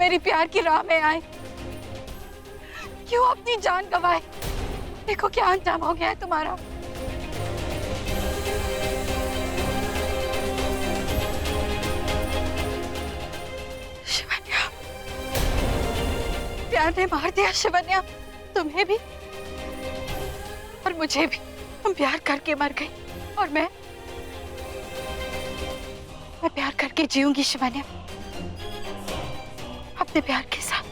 मेरी प्यार की राह में आए, क्यों अपनी जान गंवाए। देखो क्या अंजाम हो गया है तुम्हारा। शिवन्या, प्यार ने मार दिया शिवन्या, तुम्हें भी और मुझे भी। तुम प्यार करके मर गई और मैं प्यार करके जीऊंगी शिवन्या, अपने प्यार के साथ।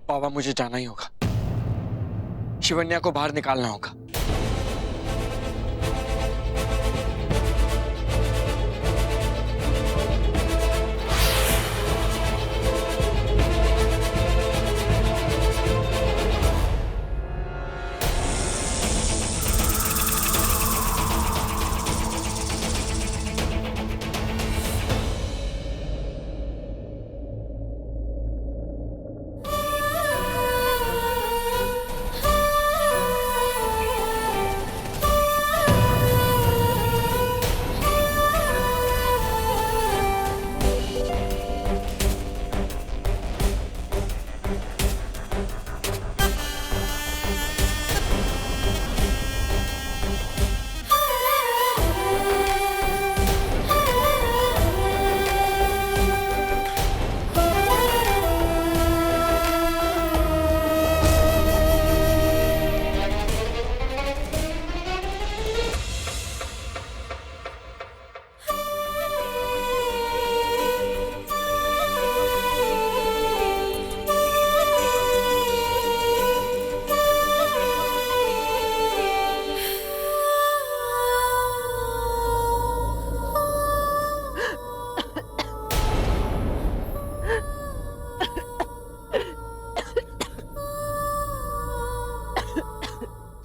बाबा, मुझे जाना ही होगा। शिवन्या को बाहर निकालना होगा।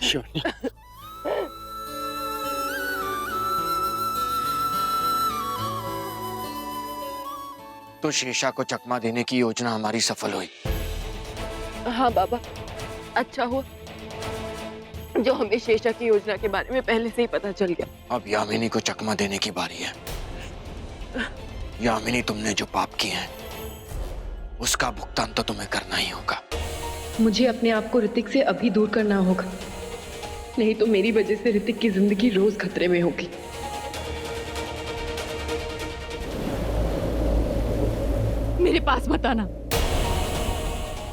शिवन्या, तो शेषा को चकमा देने की योजना हमारी सफल हुई। हाँ बाबा, अच्छा हुआ जो हमें शेषा की योजना के बारे में पहले से ही पता चल गया। अब यामिनी को चकमा देने की बारी है। यामिनी, तुमने जो पाप किए हैं उसका भुगतान तो तुम्हें करना ही होगा। मुझे अपने आप को ऋतिक से अभी दूर करना होगा, नहीं तो मेरी वजह से ऋतिक की जिंदगी रोज खतरे में होगी। मेरे पास मत आना,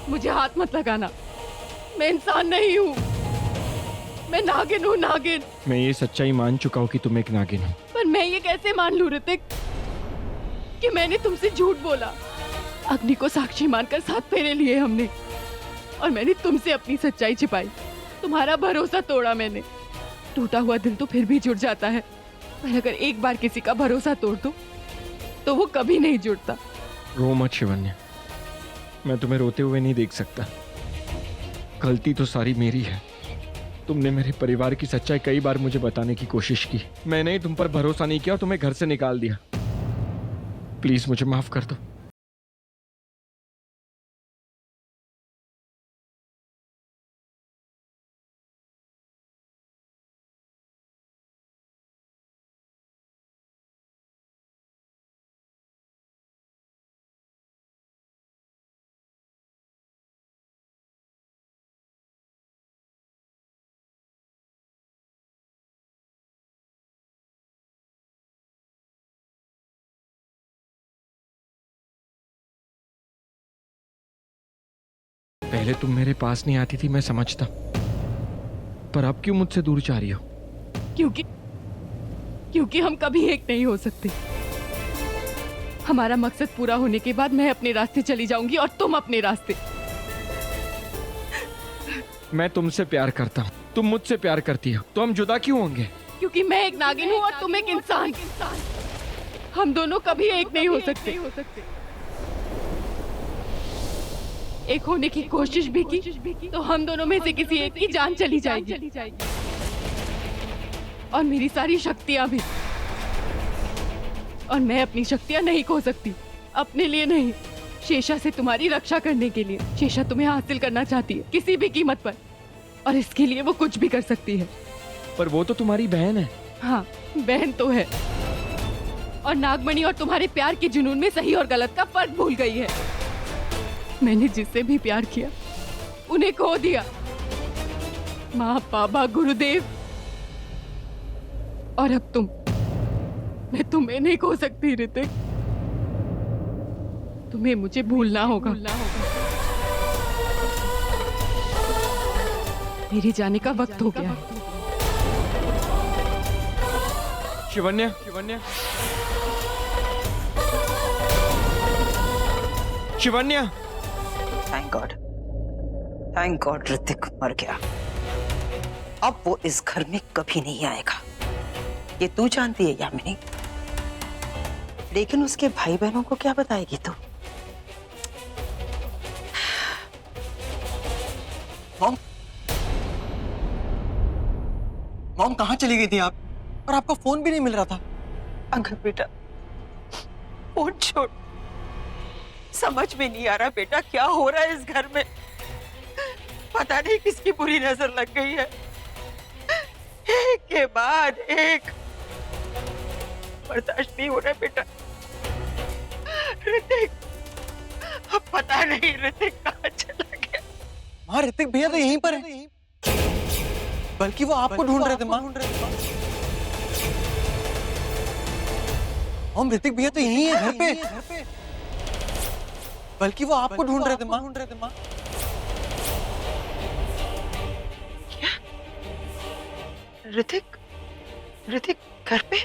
मुझे हाथ मत लगाना। मैं इंसान नहीं हूँ, मैं नागिन हूँ, नागिन। मैं ये सच्चाई मान चुका हूँ कि तुम एक नागिन हो। पर मैं ये कैसे मान लूं ऋतिक कि मैंने तुमसे झूठ बोला। अग्नि को साक्षी मानकर 7 फेरे लिए हमने और मैंने तुमसे अपनी सच्चाई छिपाई। तुम्हारा भरोसा तोड़ा मैंने। टूटा हुआ दिल तो फिर भी जुड़ जाता है, पर अगर एक बार किसी का भरोसा तोड़ दो तो वो कभी नहीं जुड़ता। रो मत शिवन्या, मैं तुम्हें रोते हुए नहीं देख सकता। गलती तो सारी मेरी है। तुमने मेरे परिवार की सच्चाई कई बार मुझे बताने की कोशिश की। मैंने ही तुम पर भरोसा नहीं किया और तुम्हें घर से निकाल दिया। प्लीज मुझे माफ कर दो। पहले तुम मेरे पास नहीं आती थी, मैं समझता, पर अब क्यों मुझसे दूर जा रही हो? क्योंकि हम कभी एक नहीं हो सकते। हमारा मकसद पूरा होने के बाद मैं अपने रास्ते चली जाऊंगी और तुम अपने रास्ते। मैं तुमसे प्यार करता हूँ, तुम मुझसे प्यार करती हो, तो हम जुदा क्यों होंगे? क्योंकि मैं एक नागिन हूँ और तुम एक इंसान। हम दोनों कभी एक नहीं हो सकते। एक होने की कोशिश भी की तो हम दोनों में से किसी एक की जान चली जाएगी और मेरी सारी शक्तियां भी। और मैं अपनी शक्तियां नहीं खो सकती, अपने लिए नहीं, शेषा से तुम्हारी रक्षा करने के लिए। शेषा तुम्हें हासिल करना चाहती है किसी भी कीमत पर, और इसके लिए वो कुछ भी कर सकती है। पर वो तो तुम्हारी बहन है। हाँ, बहन तो है, और नागमणि और तुम्हारे प्यार के जुनून में सही और गलत का फर्क भूल गई है। मैंने जिससे भी प्यार किया उन्हें खो दिया। माँ, बाबा, गुरुदेव, और अब तुम। मैं तुम्हें नहीं खो सकती ऋतिक। तुम्हें मुझे भूलना होगा। मेरे जाने का वक्त हो गया है। शिवन्या, शिवन्या, थैंक गॉड ऋतिक मर गया। अब वो इस घर में कभी नहीं आएगा, ये तू जानती है यामिनी। लेकिन उसके भाई बहनों को क्या बताएगी तू? मॉम कहाँ चली गई थी आप? और आपका फोन भी नहीं मिल रहा था। अंकल बेटा, फोन छोड़। समझ में नहीं आ रहा बेटा क्या हो रहा है इस घर में। पता नहीं किसकी बुरी नजर लग गई है, एक के बाद एक। बर्दाश्त नहीं हो रहा बेटा। ऋतिक, अब पता नहीं ऋतिक कहाँ चला गया। माँ, ऋतिक भैया तो यहीं पर है। बल्कि वो आपको ढूंढ रहे थे माँ। मॉम, ऋतिक भैया तो यहीं है घर पे। बल्कि वो आपको ढूंढ रहे थे माँ। क्या? ऋतिक घर पे?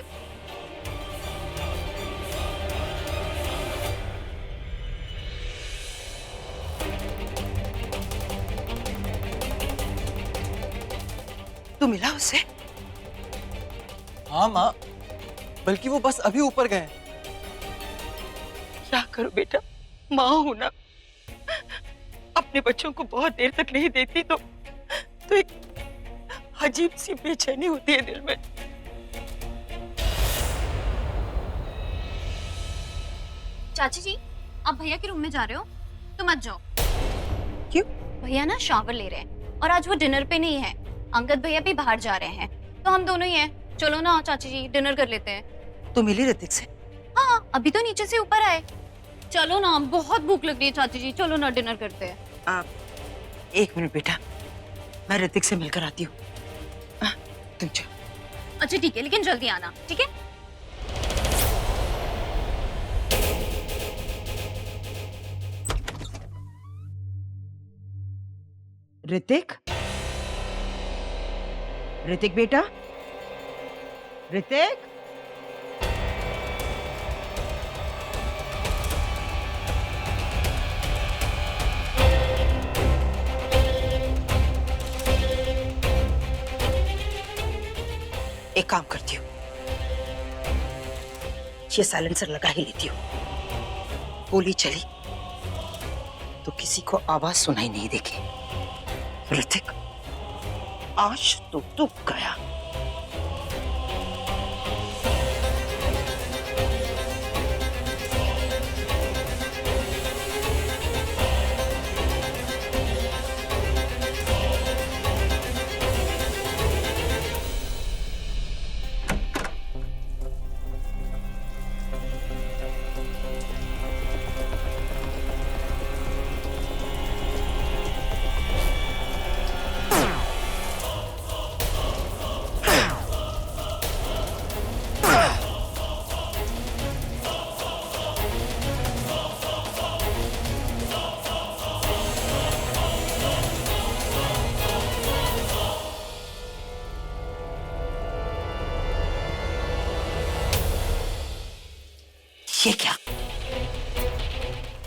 तू मिला उससे? हाँ माँ, बल्कि वो बस अभी ऊपर गए। क्या करूं बेटा, माँ हूं ना। अपने बच्चों को बहुत देर तक नहीं देखती तो एक अजीब सी बेचैनी होती है दिल में। चाची जी, आप भैया के रूम में जा रहे हो तो मत जाओ। क्यों? भैया ना शावर ले रहे हैं और आज वो डिनर पे नहीं है। अंगद भैया भी बाहर जा रहे हैं तो हम दोनों ही हैं। चलो ना चाची जी, डिनर कर लेते हैं। तू मिली ऋतिक से? हाँ, अभी तो नीचे से ऊपर आए। चलो ना, बहुत भूख लग रही है चाची जी, चलो ना डिनर करते हैं। आप एक मिनट बेटा, मैं ऋतिक से मिलकर आती हूँ। तुम जाओ। अच्छा ठीक है, लेकिन जल्दी आना, ठीक है? ऋतिक बेटा, ऋतिक। एक काम करती हूँ, ये साइलेंसर लगा ही लेती हूँ। गोली चली तो किसी को आवाज सुनाई नहीं देगी। ऋतिक, आज तो तू गया।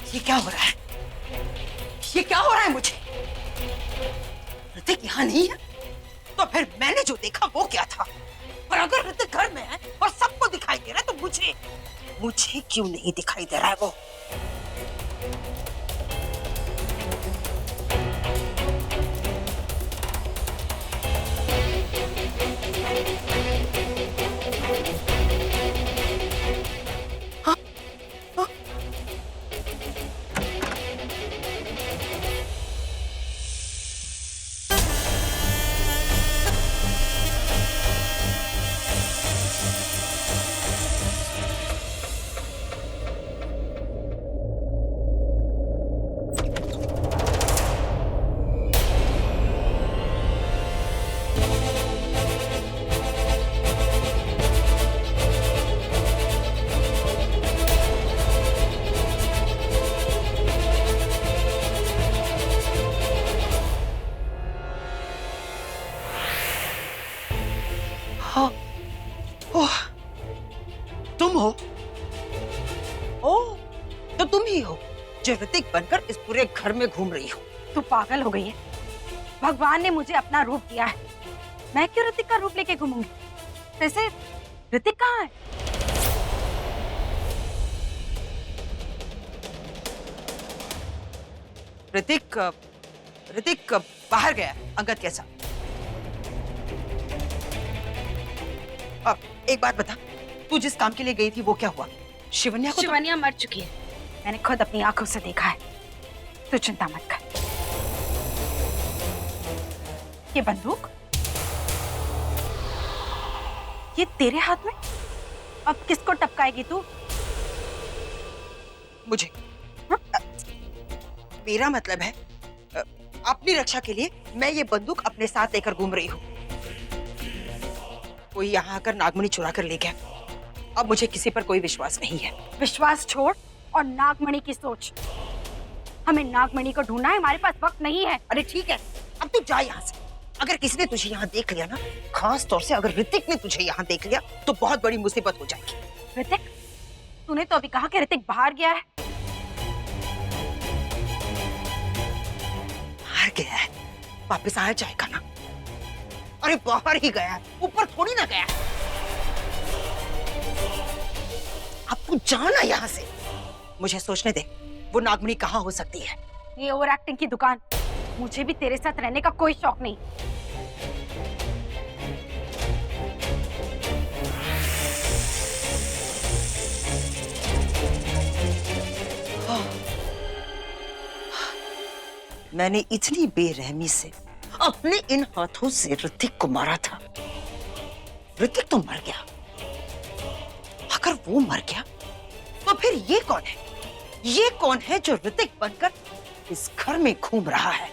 ये क्या हो रहा है? ये क्या हो रहा है मुझे? ऋतिक यहाँ नहीं है तो फिर मैंने जो देखा वो क्या था? और अगर ऋतिक घर में है और सबको दिखाई दे रहा है तो मुझे क्यों नहीं दिखाई दे रहा है वो? जो ऋतिक बनकर इस पूरे घर में घूम रही हो। तू पागल हो गई है। भगवान ने मुझे अपना रूप दिया है, मैं क्यों ऋतिक का रूप लेके घूमूंगी? वैसे ऋतिक कहाँ है? ऋतिक बाहर गया अंगद के साथ। अब एक बात बता, तू जिस काम के लिए गई थी वो क्या हुआ? शिवन्या को शिवन्या मर चुकी है, मैंने खुद अपनी आंखों से देखा है। तू चिंता मत कर। ये बंदूक ये तेरे हाथ में, अब किसको टपकाएगी तू? मुझे मेरा मतलब है अपनी रक्षा के लिए मैं ये बंदूक अपने साथ लेकर घूम रही हूँ। कोई यहाँ आकर नागमणि चुरा कर ले गया, अब मुझे किसी पर कोई विश्वास नहीं है। विश्वास छोड़ और नागमणि की सोच। हमें नागमणि को ढूंढना है, हमारे पास वक्त नहीं है। अरे ठीक है, अब तू जा यहाँ से। अगर किसी ने तुझे यहाँ देख लिया ना, खास तौर से अगर ऋतिक ने तुझे यहाँ देख लिया तो बहुत बड़ी मुसीबत हो जाएगी। ऋतिक, तूने तो अभी कहा कि ऋतिक बाहर गया है। बाहर गया है, वापस आ जाएगा ना? अरे बाहर ही गया है, ऊपर थोड़ी ना गया। अब तू जाना यहाँ से। मुझे सोचने दे, वो नागमणि कहाँ हो सकती है। ये ओवर एक्टिंग की दुकान, मुझे भी तेरे साथ रहने का कोई शौक नहीं। मैंने इतनी बेरहमी से अपने इन हाथों से ऋतिक को मारा था। ऋतिक तो मर गया। अगर वो मर गया तो फिर ये कौन है? ये कौन है जो ऋतिक बनकर इस घर में घूम रहा है?